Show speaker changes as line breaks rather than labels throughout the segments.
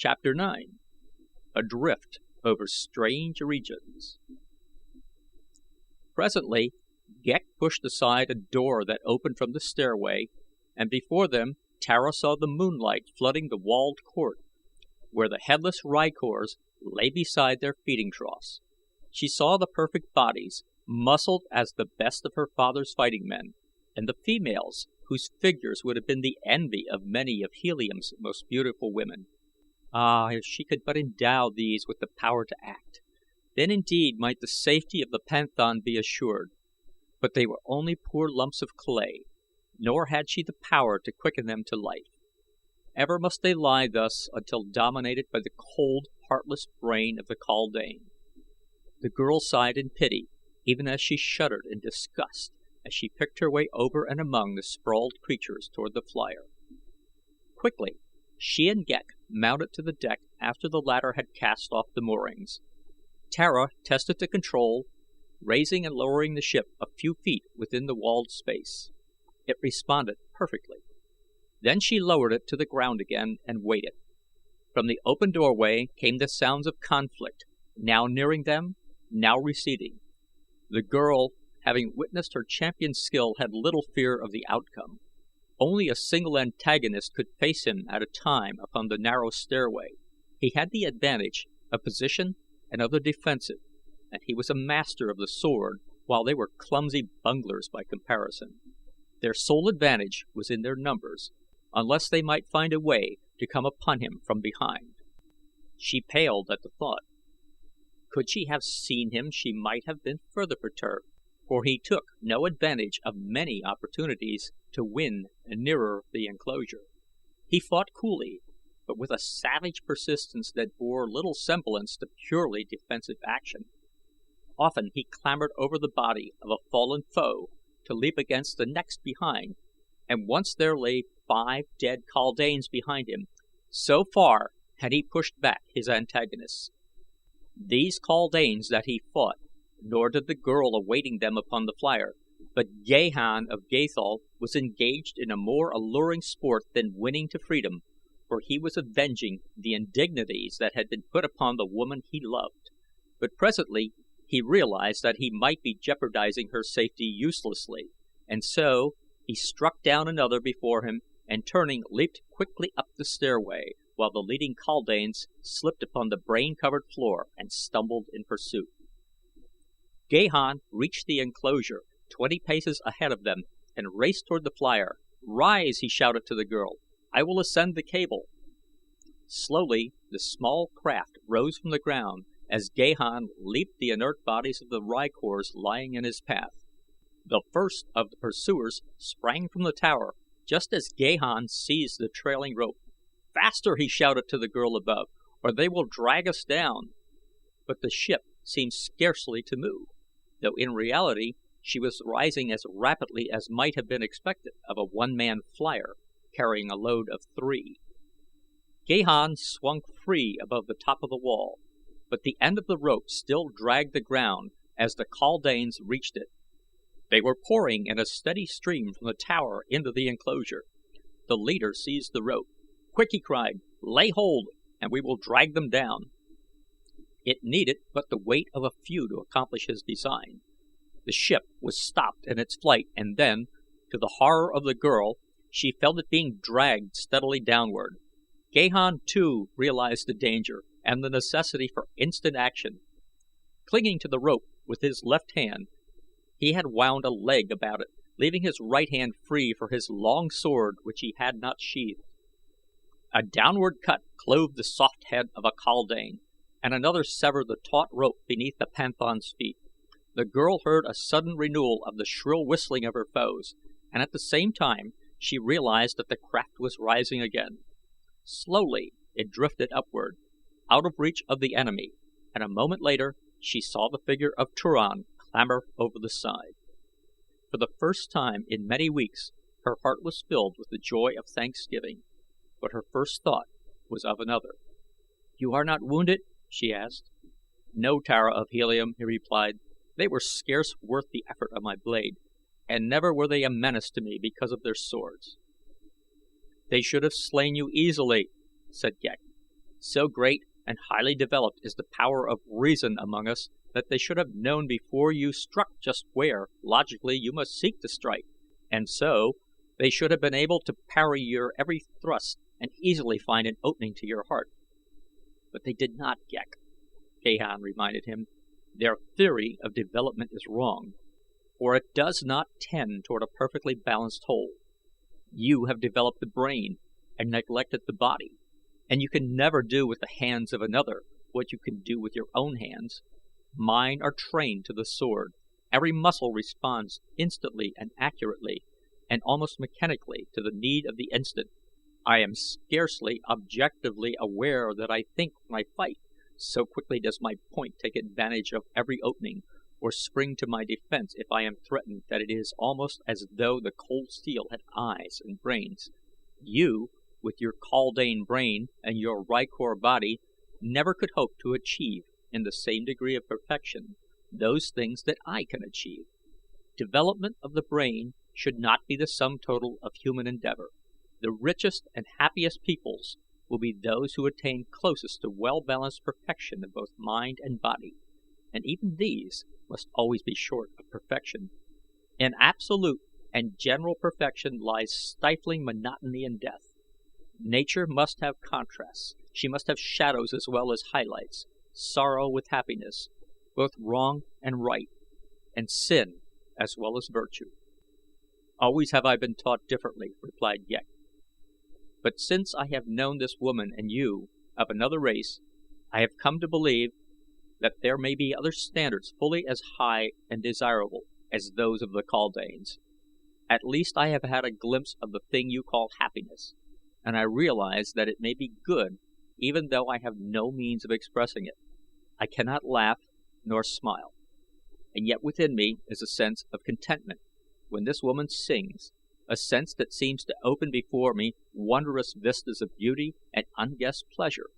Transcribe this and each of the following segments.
Chapter 9. Adrift Over Strange Regions. Presently, Ghek pushed aside a door that opened from the stairway, and before them Tara saw the moonlight flooding the walled court, where the headless rykors lay beside their feeding troughs. She saw the perfect bodies, muscled as the best of her father's fighting men, and the females, whose figures would have been the envy of many of Helium's most beautiful women. Ah, if she could but endow these with the power to act, then indeed might the safety of the Panthan be assured. But they were only poor lumps of clay, nor had she the power to quicken them to life. Ever must they lie thus until dominated by the cold, heartless brain of the kaldane. The girl sighed in pity, even as she shuddered in disgust as she picked her way over and among the sprawled creatures toward the flier. Quickly she and Ghek mounted to the deck after the latter had cast off the moorings. Tara tested the control, raising and lowering the ship a few feet within the walled space. It responded perfectly. Then she lowered it to the ground again and waited. From the open doorway came the sounds of conflict, now nearing them, now receding. The girl, having witnessed her champion's skill, had little fear of the outcome. Only a single antagonist could face him at a time upon the narrow stairway. He had the advantage of position and of the defensive, and he was a master of the sword, while they were clumsy bunglers by comparison. Their sole advantage was in their numbers, unless they might find a way to come upon him from behind. She paled at the thought. Could she have seen him she might have been further perturbed, for he took no advantage of many opportunities to win nearer the enclosure. He fought coolly, but with a savage persistence that bore little semblance to purely defensive action. Often he clambered over the body of a fallen foe to leap against the next behind, and once there lay 5 dead kaldanes behind him. So far had he pushed back his antagonists. These kaldanes that he fought, nor did the girl awaiting them upon the flier, but Gahan of Gathol was engaged in a more alluring sport than winning to freedom, for he was avenging the indignities that had been put upon the woman he loved. But presently he realized that he might be jeopardizing her safety uselessly, and so he struck down another before him and turning leaped quickly up the stairway, while the leading kaldanes slipped upon the brain-covered floor and stumbled in pursuit. Gahan reached the enclosure 20 paces ahead of them and raced toward the flier. "Rise!" he shouted to the girl. "I will ascend the cable." Slowly the small craft rose from the ground as Gahan leaped the inert bodies of the rykors lying in his path. The first of the pursuers sprang from the tower just as Gahan seized the trailing rope. "Faster!" he shouted to the girl above, "or they will drag us down." But the ship seemed scarcely to move, though in reality she was rising as rapidly as might have been expected of a one-man flier carrying a load of 3. Gahan swung free above the top of the wall, but the end of the rope still dragged the ground as the kaldanes reached it. They were pouring in a steady stream from the tower into the enclosure. The leader seized the rope. "Quick!" he cried. "Lay hold, and we will drag them down." It needed but the weight of a few to accomplish his design. The ship was stopped in its flight, and then, to the horror of the girl, she felt it being dragged steadily downward. Gahan, too, realized the danger and the necessity for instant action. Clinging to the rope with his left hand, he had wound a leg about it, leaving his right hand free for his long sword which he had not sheathed. A downward cut clove the soft head of a kaldane, and another severed the taut rope beneath the Panthan's feet. The girl heard a sudden renewal of the shrill whistling of her foes, and at the same time she realized that the craft was rising again. Slowly it drifted upward, out of reach of the enemy, and a moment later she saw the figure of Turan clamber over the side. For the first time in many weeks her heart was filled with the joy of thanksgiving, but her first thought was of another. "You are not wounded?" she asked. "No, Tara of Helium," he replied. "They were scarce worth the effort of my blade, and never were they a menace to me because of their swords." "They should have slain you easily," said Ghek. So great and highly developed is the power of reason among us that they should have known before you struck just where, logically, you must seek to strike, and so they should have been able to parry your every thrust and easily find an opening to your heart. But they did not, Ghek, Gahan reminded him. Their theory of development is wrong, for it does not tend toward a perfectly balanced whole. You have developed the brain and neglected the body, and you can never do with the hands of another what you can do with your own hands. Mine are trained to the sword. Every muscle responds instantly and accurately, and almost mechanically, to the need of the instant. I am scarcely objectively aware that I think when I fight, so quickly does my point take advantage of every opening, or spring to my defense if I am threatened, that it is almost as though the cold steel had eyes and brains. You, with your kaldane brain and your rykor body, never could hope to achieve, in the same degree of perfection, those things that I can achieve. Development of the brain should not be the sum total of human endeavor. The richest and happiest peoples will be those who attain closest to well-balanced perfection of both mind and body, and even these must always be short of perfection. In absolute and general perfection lies stifling monotony and death. Nature must have contrasts. She must have shadows as well as highlights, sorrow with happiness, both wrong and right, and sin as well as virtue. Always have I been taught differently, replied Ghek. But since I have known this woman and you, of another race, I have come to believe that there may be other standards fully as high and desirable as those of the kaldanes. At least I have had a glimpse of the thing you call happiness, and I realize that it may be good even though I have no means of expressing it. I cannot laugh nor smile, and yet within me is a sense of contentment when this woman sings, a sense that seems to open before me wondrous vistas of beauty and unguessed pleasure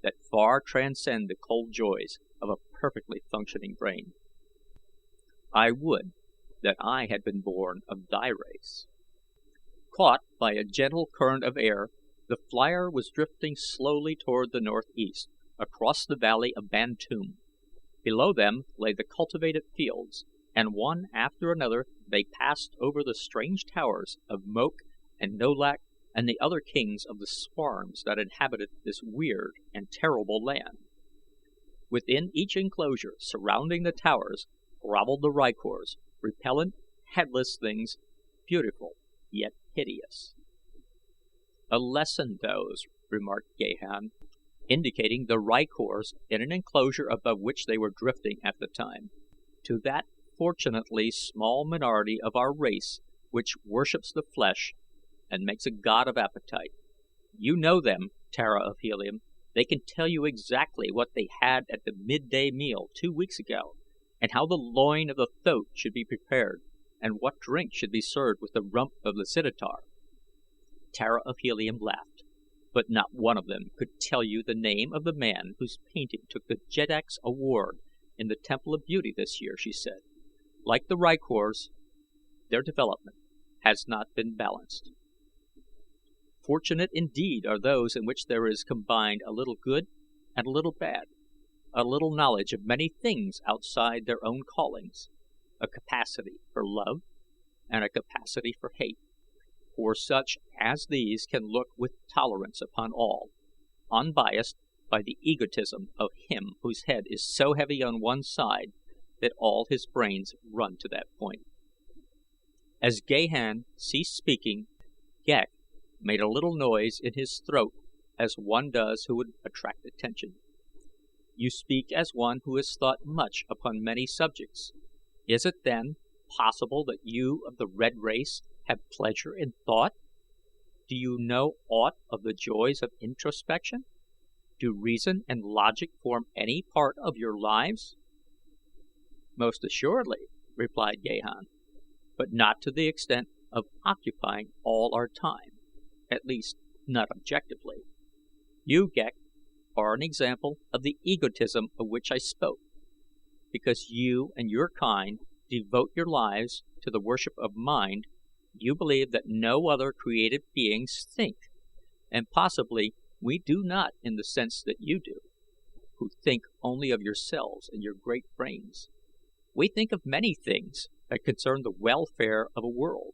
that far transcend the cold joys of a perfectly functioning brain. I would that I had been born of thy race. Caught by a gentle current of air, the flier was drifting slowly toward the northeast, across the valley of Bantoom. Below them lay the cultivated fields, and one after another they passed over the strange towers of Moak and Nolak and the other kings of the swarms that inhabited this weird and terrible land. Within each enclosure, surrounding the towers, grovelled the rykors, repellent, headless things, beautiful yet hideous. A lesson those, remarked Gahan, indicating the rykors in an enclosure above which they were drifting at the time, to that fortunately small minority of our race which worships the flesh and makes a god of appetite. You know them, Tara of Helium. They can tell you exactly what they had at the midday meal 2 weeks ago, and how the loin of the thoat should be prepared, and what drink should be served with the rump of the zitidar. Tara of Helium laughed, but not one of them could tell you the name of the man whose painting took the Jedak's award in the Temple of Beauty this year, she said. Like the rykors, their development has not been balanced. Fortunate indeed are those in which there is combined a little good and a little bad, a little knowledge of many things outside their own callings, a capacity for love and a capacity for hate. For such as these can look with tolerance upon all, unbiased by the egotism of him whose head is so heavy on one side that all his brains run to that point. As Gahan ceased speaking, Ghek made a little noise in his throat as one does who would attract attention. You speak as one who has thought much upon many subjects. Is it, then, possible that you of the red race have pleasure in thought? Do you know aught of the joys of introspection? Do reason and logic form any part of your lives? Most assuredly, replied Gahan, but not to the extent of occupying all our time, at least not objectively. You, Ghek, are an example of the egotism of which I spoke. Because you and your kind devote your lives to the worship of mind, you believe that no other created beings think, and possibly We do not in the sense that you do, who think only of yourselves and your great brains. We think of many things that concern the welfare of a world.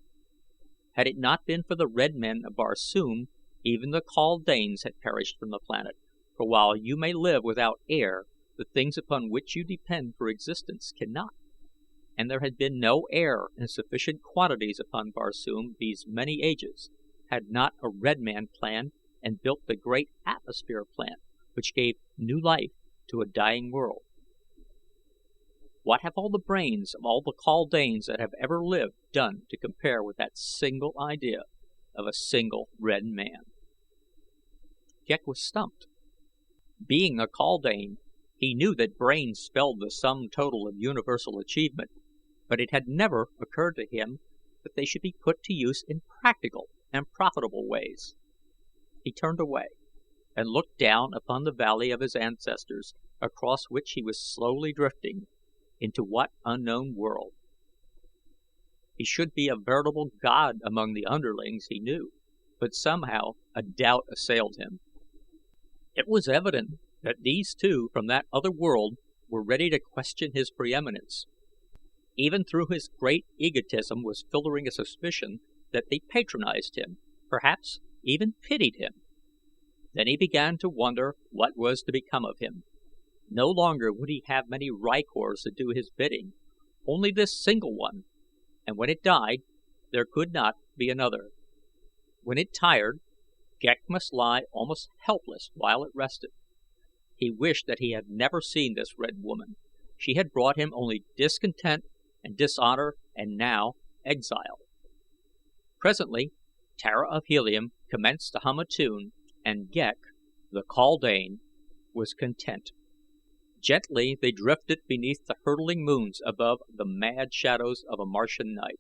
Had it not been for the red men of Barsoom, even the kaldanes had perished from the planet, for while you may live without air, the things upon which you depend for existence cannot. And there had been no air in sufficient quantities upon Barsoom these many ages, had not a red man planned and built the great atmosphere plant which gave new life to a dying world. What have all the brains of all the kaldanes that have ever lived done to compare with that single idea of a single red man? Ghek was stumped. Being a kaldane, he knew that brains spelled the sum total of universal achievement, but it had never occurred to him that they should be put to use in practical and profitable ways. He turned away and looked down upon the valley of his ancestors, across which he was slowly drifting. Into what unknown world? He should be a veritable god among the underlings, he knew, but somehow a doubt assailed him. It was evident that these two from that other world were ready to question his preeminence. Even through his great egotism was filtering a suspicion that they patronized him, perhaps even pitied him. Then he began to wonder what was to become of him. No longer would he have many rykors to do his bidding, only this single one, and when it died, there could not be another. When it tired, Ghek must lie almost helpless while it rested. He wished that he had never seen this red woman. She had brought him only discontent and dishonor and now exile. Presently, Tara of Helium commenced to hum a tune, and Ghek, the kaldane, was content. Gently they drifted beneath the hurtling moons above the mad shadows of a Martian night.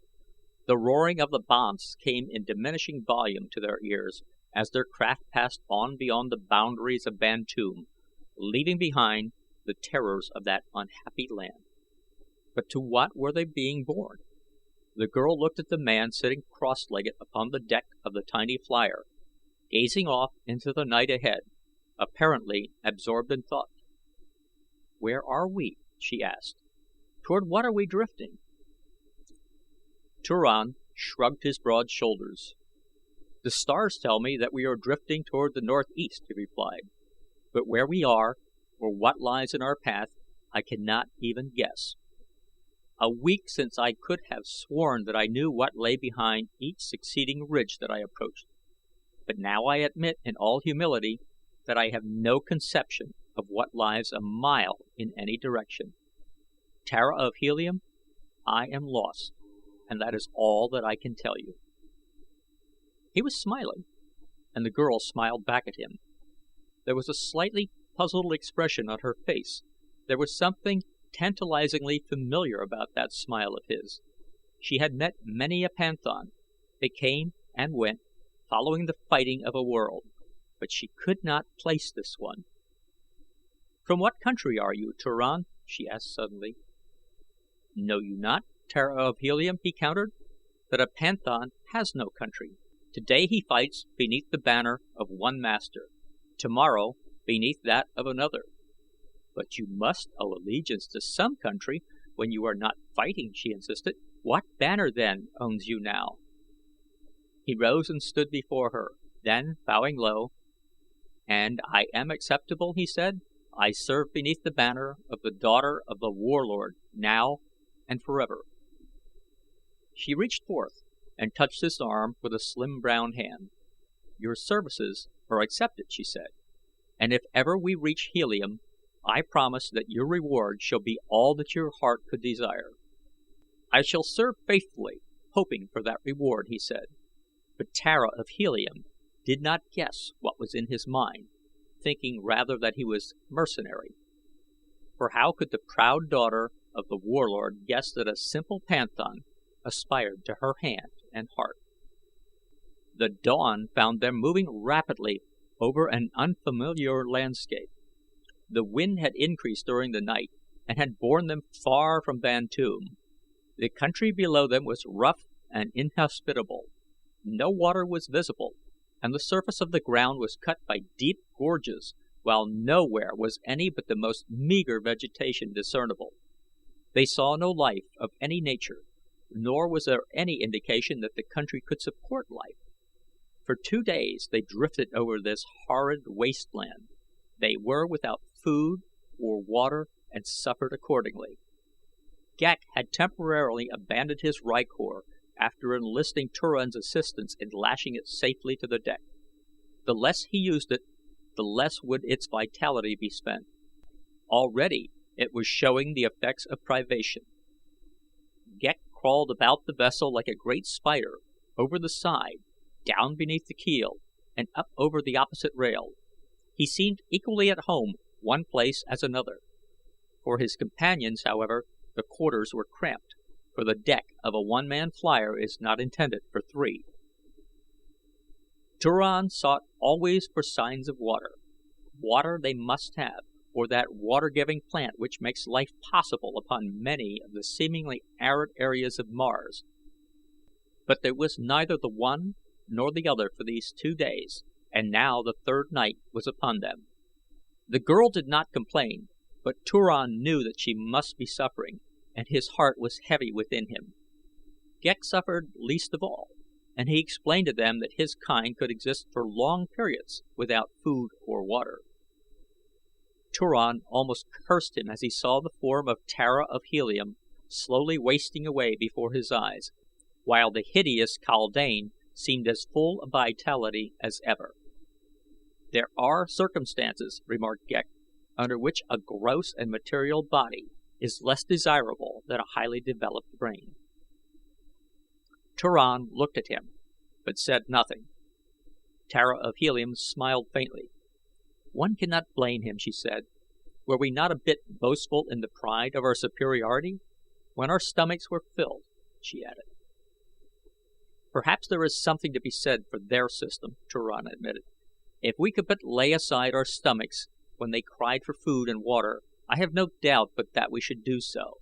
The roaring of the banths came in diminishing volume to their ears as their craft passed on beyond the boundaries of Bantoom, leaving behind the terrors of that unhappy land. But to what were they being borne? The girl looked at the man sitting cross-legged upon the deck of the tiny flier, gazing off into the night ahead, apparently absorbed in thought. "Where are we?" she asked. "Toward what are we drifting?" Turan shrugged his broad shoulders. "The stars tell me that we are drifting toward the northeast," he replied, "but where we are, or what lies in our path, I cannot even guess. A week since I could have sworn that I knew what lay behind each succeeding ridge that I approached, but now I admit in all humility that I have no conception of what lies a mile in any direction. Tara of Helium, I am lost, and that is all that I can tell you." He was smiling, and the girl smiled back at him. There was a slightly puzzled expression on her face. There was something tantalizingly familiar about that smile of his. She had met many a panthan. They came and went, following the fighting of a world, but she could not place this one. "From what country are you, Turan?" she asked suddenly. "Know you not, Tara of Helium," he countered, "that a panthan has no country? Today he fights beneath the banner of one master, tomorrow beneath that of another." "But you must owe allegiance to some country when you are not fighting," she insisted. "What banner, then, owns you now?" He rose and stood before her, then, bowing low, "And I am acceptable," he said. "I serve beneath the banner of the daughter of the Warlord, now and forever." She reached forth and touched his arm with a slim brown hand. "Your services are accepted," she said, "and if ever we reach Helium, I promise that your reward shall be all that your heart could desire." "I shall serve faithfully, hoping for that reward," he said, but Tara of Helium did not guess what was in his mind, thinking rather that he was mercenary. For how could the proud daughter of the Warlord guess that a simple panthan aspired to her hand and heart? The dawn found them moving rapidly over an unfamiliar landscape. The wind had increased during the night and had borne them far from Bantoom. The country below them was rough and inhospitable. No water was visible, and the surface of the ground was cut by deep gorges, while nowhere was any but the most meager vegetation discernible. They saw no life of any nature, nor was there any indication that the country could support life. For 2 days they drifted over this horrid wasteland. They were without food or water and suffered accordingly. Ghek had temporarily abandoned his rykor after enlisting Turan's assistance in lashing it safely to the deck. The less he used it, the less would its vitality be spent. Already it was showing the effects of privation. Ghek crawled about the vessel like a great spider, over the side, down beneath the keel, and up over the opposite rail. He seemed equally at home one place as another. For his companions, however, the quarters were cramped, for the deck of a one-man flier is not intended for 3. Turan sought always for signs of water. Water they must have, or that water-giving plant which makes life possible upon many of the seemingly arid areas of Mars. But there was neither the one nor the other for these 2 days, and now the 3rd night was upon them. The girl did not complain, but Turan knew that she must be suffering, and his heart was heavy within him. Ghek suffered least of all, and he explained to them that his kind could exist for long periods without food or water. Turan almost cursed him as he saw the form of Tara of Helium slowly wasting away before his eyes, while the hideous Kaldane seemed as full of vitality as ever. "There are circumstances," remarked Ghek, "under which a gross and material body is less desirable than a highly developed brain." Turan looked at him, but said nothing. Tara of Helium smiled faintly. "One cannot blame him," she said. "Were we not a bit boastful in the pride of our superiority? When our stomachs were filled," she added. "Perhaps there is something to be said for their system," Turan admitted. "If we could but lay aside our stomachs when they cried for food and water, I have no doubt but that we should do so."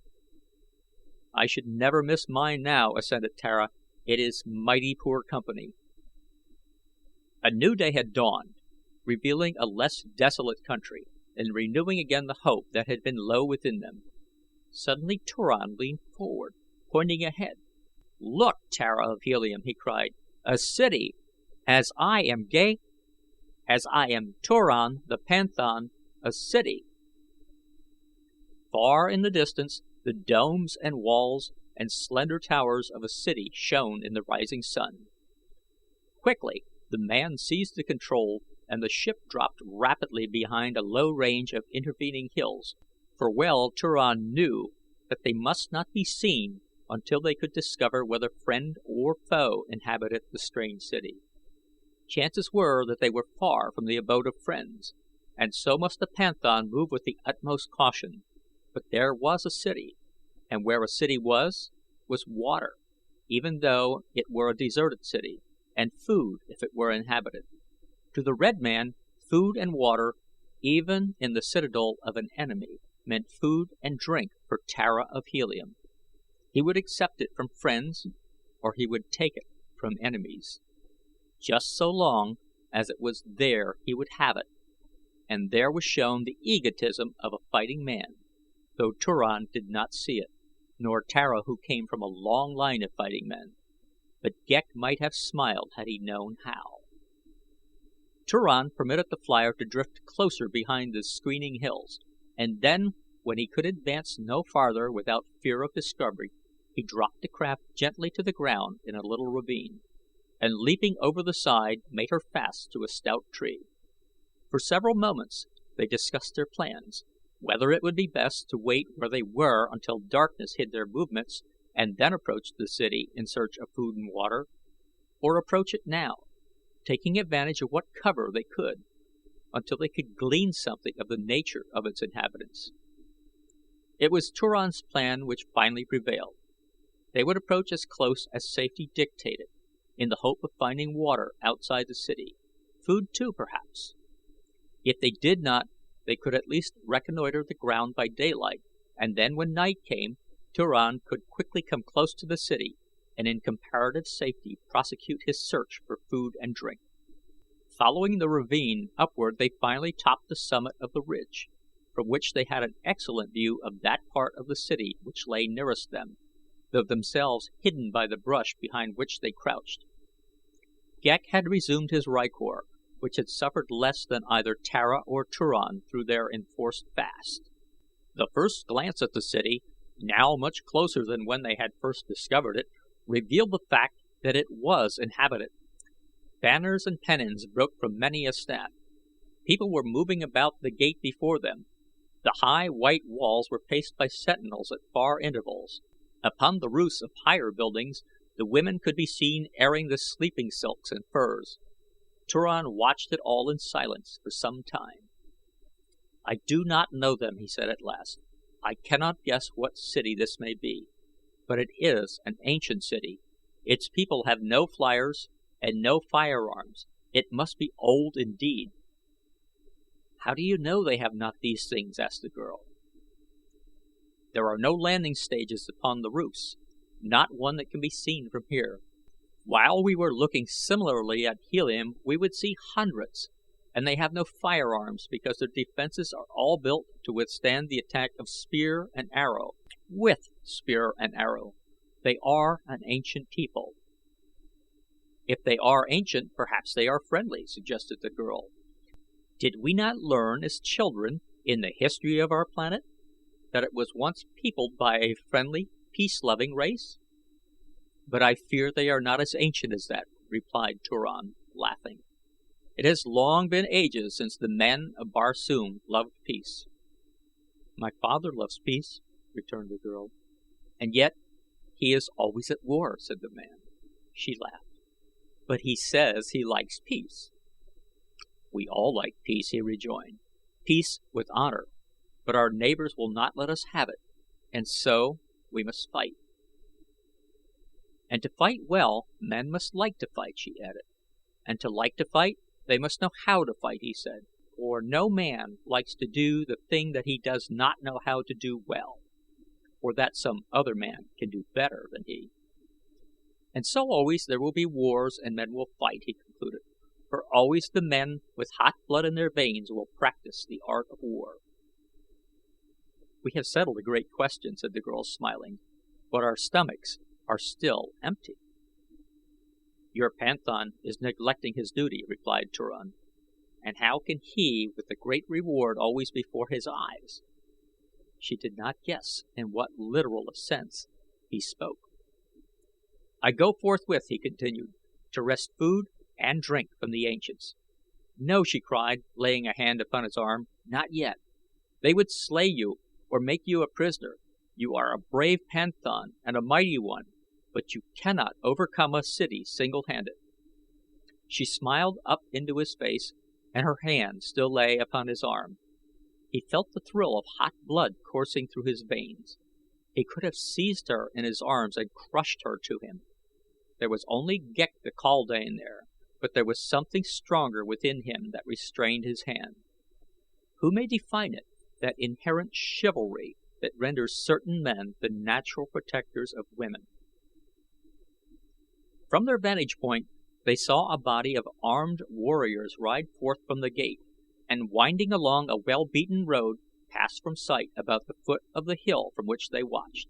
"I should never miss mine now," assented Tara. "It is mighty poor company." A new day had dawned, revealing a less desolate country, and renewing again the hope that had been low within them. Suddenly Turan leaned forward, pointing ahead. "Look, Tara of Helium," he cried. "A city! As I am Turan the Panthan, a city!" Far in the distance the domes and walls and slender towers of a city shone in the rising sun. Quickly the man seized the control and the ship dropped rapidly behind a low range of intervening hills, for well Turan knew that they must not be seen until they could discover whether friend or foe inhabited the strange city. Chances were that they were far from the abode of friends, and so must the Panthan move with the utmost caution. But there was a city, and where a city was water, even though it were a deserted city, and food if it were inhabited. To the red man, food and water, even in the citadel of an enemy, meant food and drink for Tara of Helium. He would accept it from friends or he would take it from enemies. Just so long as it was there he would have it, and there was shown the egotism of a fighting man, though Turan did not see it, nor Tara who came from a long line of fighting men. But Ghek might have smiled had he known how. Turan permitted the flier to drift closer behind the screening hills, and then, when he could advance no farther without fear of discovery, he dropped the craft gently to the ground in a little ravine, and leaping over the side made her fast to a stout tree. For several moments they discussed their plans, whether it would be best to wait where they were until darkness hid their movements and then approach the city in search of food and water, or approach it now, taking advantage of what cover they could, until they could glean something of the nature of its inhabitants. It was Turan's plan which finally prevailed. They would approach as close as safety dictated, in the hope of finding water outside the city, food too perhaps. If they did not, they could at least reconnoiter the ground by daylight, and then when night came, Turan could quickly come close to the city and in comparative safety prosecute his search for food and drink. Following the ravine upward they finally topped the summit of the ridge, from which they had an excellent view of that part of the city which lay nearest them, though themselves hidden by the brush behind which they crouched. Ghek had resumed his rykor, which had suffered less than either Tara or Turan through their enforced fast. The first glance at the city, now much closer than when they had first discovered it, revealed the fact that it was inhabited. Banners and pennons broke from many a staff. People were moving about the gate before them. The high white walls were paced by sentinels at far intervals. Upon the roofs of higher buildings the women could be seen airing the sleeping silks and furs. Turan watched it all in silence for some time. "I do not know them," he said at last. "I cannot guess what city this may be, but it is an ancient city. Its people have no flyers and no firearms. It must be old indeed." "How do you know they have not these things?" asked the girl. "There are no landing stages upon the roofs, not one that can be seen from here. While we were looking similarly at Helium we would see hundreds, and they have no firearms because their defenses are all built to withstand the attack of spear and arrow. With spear and arrow, they are an ancient people." "If they are ancient, perhaps they are friendly," suggested the girl. "Did we not learn as children in the history of our planet that it was once peopled by a friendly, peace-loving race?" "But I fear they are not as ancient as that," replied Turan, laughing. "It has long been ages since the men of Barsoom loved peace." "My father loves peace," returned the girl. "And yet he is always at war," said the man. She laughed. "But he says he likes peace." "We all like peace," he rejoined. "Peace with honor, but our neighbors will not let us have it, and so we must fight." "And to fight well, men must like to fight," she added. "And to like to fight, they must know how to fight," he said, "for no man likes to do the thing that he does not know how to do well, or that some other man can do better than he." "And so always there will be wars and men will fight," he concluded, "for always the men with hot blood in their veins will practice the art of war." "We have settled a great question," said the girl, smiling, "but our stomachs are still empty." "Your panthan is neglecting his duty," replied Turan, "and how can he with the great reward always before his eyes?" She did not guess in what literal a sense he spoke. "I go forthwith," he continued, "to wrest food and drink from the ancients." "No," she cried, laying a hand upon his arm, "not yet. They would slay you or make you a prisoner. You are a brave panthan and a mighty one, but you cannot overcome a city single handed." She smiled up into his face and her hand still lay upon his arm. He felt the thrill of hot blood coursing through his veins. He could have seized her in his arms and crushed her to him. There was only Ghek the kaldane there, but there was something stronger within him that restrained his hand. Who may define it, that inherent chivalry that renders certain men the natural protectors of women? From their vantage point they saw a body of armed warriors ride forth from the gate, and winding along a well-beaten road pass from sight about the foot of the hill from which they watched.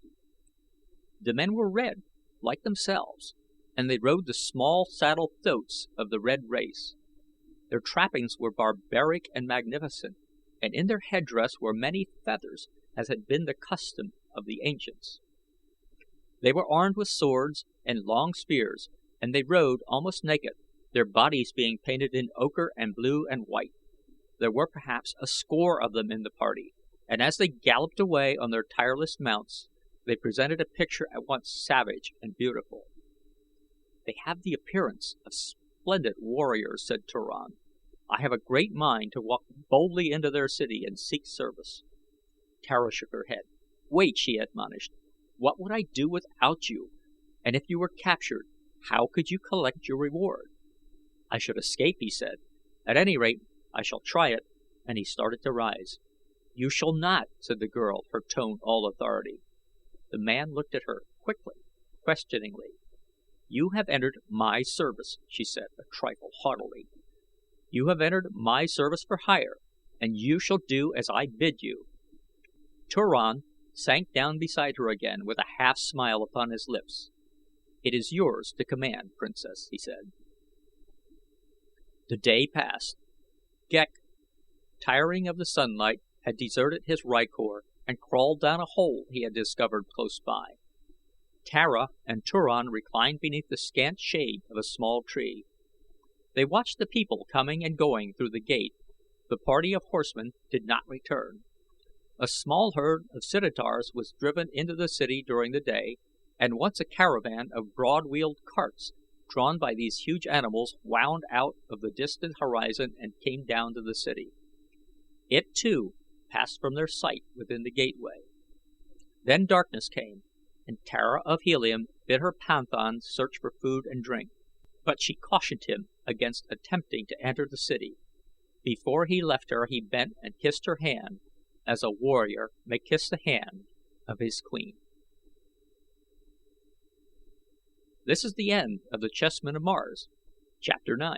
The men were red, like themselves, and they rode the small saddled thoats of the red race. Their trappings were barbaric and magnificent, and in their headdress were many feathers, as had been the custom of the ancients. They were armed with swords and long spears, and they rode almost naked, their bodies being painted in ochre and blue and white. There were perhaps a score of them in the party, and as they galloped away on their tireless mounts they presented a picture at once savage and beautiful. "They have the appearance of splendid warriors," said Turan. "I have a great mind to walk boldly into their city and seek service." Tara shook her head. "Wait," she admonished. "What would I do without you, and if you were captured how could you collect your reward?" "I should escape," he said. "At any rate I shall try it," and he started to rise. "You shall not," said the girl, her tone all authority. The man looked at her quickly, questioningly. "You have entered my service," she said, a trifle haughtily. You have entered my service for hire, and you shall do as I bid you." Turan sank down beside her again with a half smile upon his lips. "It is yours to command, Princess," he said. The day passed. Ghek, tiring of the sunlight, had deserted his rykor and crawled down a hole he had discovered close by. Tara and Turan reclined beneath the scant shade of a small tree. They watched the people coming and going through the gate. The party of horsemen did not return. A small herd of zitidars was driven into the city during the day, and once a caravan of broad-wheeled carts drawn by these huge animals wound out of the distant horizon and came down to the city. It, too, passed from their sight within the gateway. Then darkness came, and Tara of Helium bid her panthan search for food and drink, but she cautioned him against attempting to enter the city. Before he left her he bent and kissed her hand as a warrior may kiss the hand of his queen. This is the end of the Chessmen of Mars, Chapter 9.